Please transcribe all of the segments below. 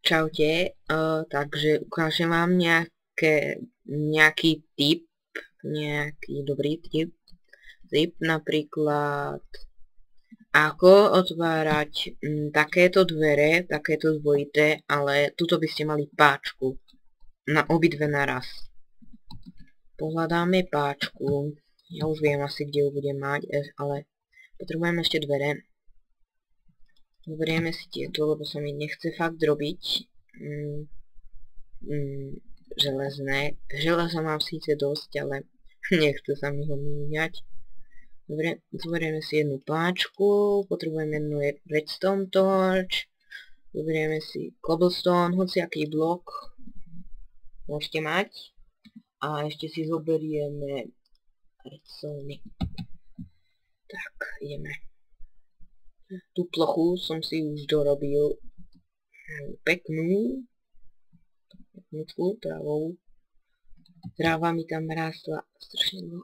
Čaute, takže ukážem vám nejaký tip, nejaký dobrý tip, napríklad ako otvárať takéto dvere, takéto dvojité, ale tuto by ste mali páčku na obidve naraz. Pohľadáme páčku, ja už viem asi, kde ju budem mať, ale potrebujeme ešte dvere. Zoberieme si tieto, lebo sa mi nechce fakt robiť železné. Železa mám síce dosť, ale nechce sa mi ho míňať. Dobre, zoberieme si jednu páčku, potrebujeme jednu redstone torch, zoberieme si cobblestone, hociaký blok môžete mať. A ešte si zoberieme redstone. Tak, ideme. Tú plochu som si už dorobil peknú trávou. Tráva mi tam rástla strašne dlho.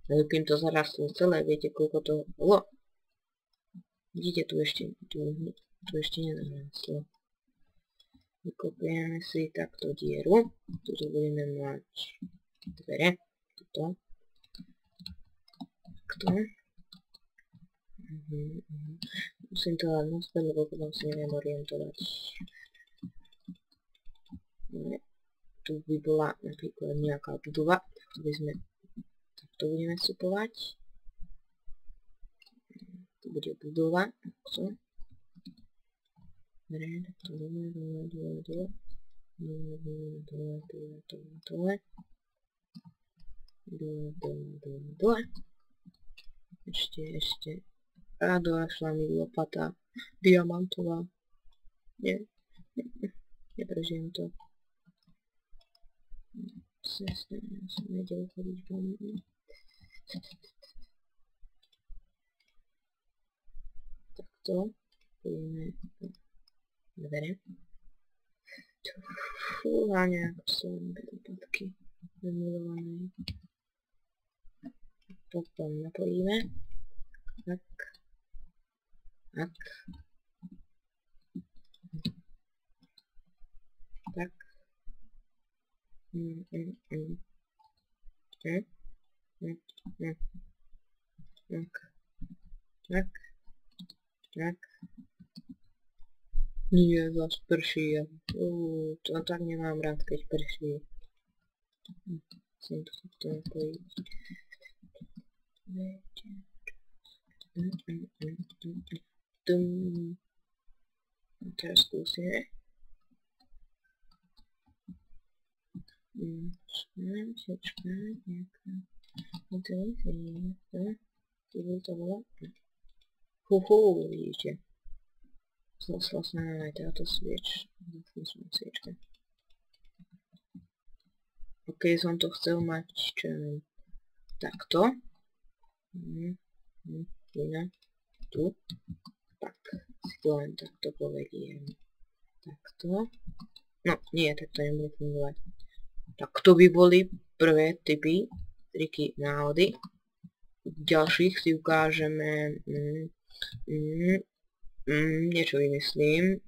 Kým to zarastlo celé, viete koľko to bolo? Vidíte, tu ešte nezarastlo. Vykopieme si takto dieru. Tuto budeme mať dvere. Tuto. Takto. Musím to dať naspäť, lebo potom si neviem orientovať. Tu by bola napríklad nejaká budova. Takto budeme vstupovať. Tu bude budova. Takto. Dole. Ešte. A došla mi lopata diamantová. Nie. Neprežijem to. Som vedel chodiť von. Takto. Pôjdeme dvere. Fúha, nejako som bez lopatky vymilovanej. Potom napojíme. Tak. Nie, zas prší. To tak nemám rád, keď prší. Musím to takto napojiť. Teraz skúsime. Počkať, nejaká to bolo. Vidíte. Zlasla sa nám aj táto sviečka. Ok, som to chcel mať, čo neviem, takto. Tu. Tak, si to len takto povediem. Takto. No, nie, tak to nebude fungovať. Tak to by boli prvé typy, triky, návody. Ďalších si ukážeme niečo vymyslím.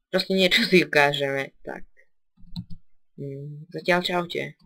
Proste niečo si ukážeme. Tak. Zatiaľ čaute.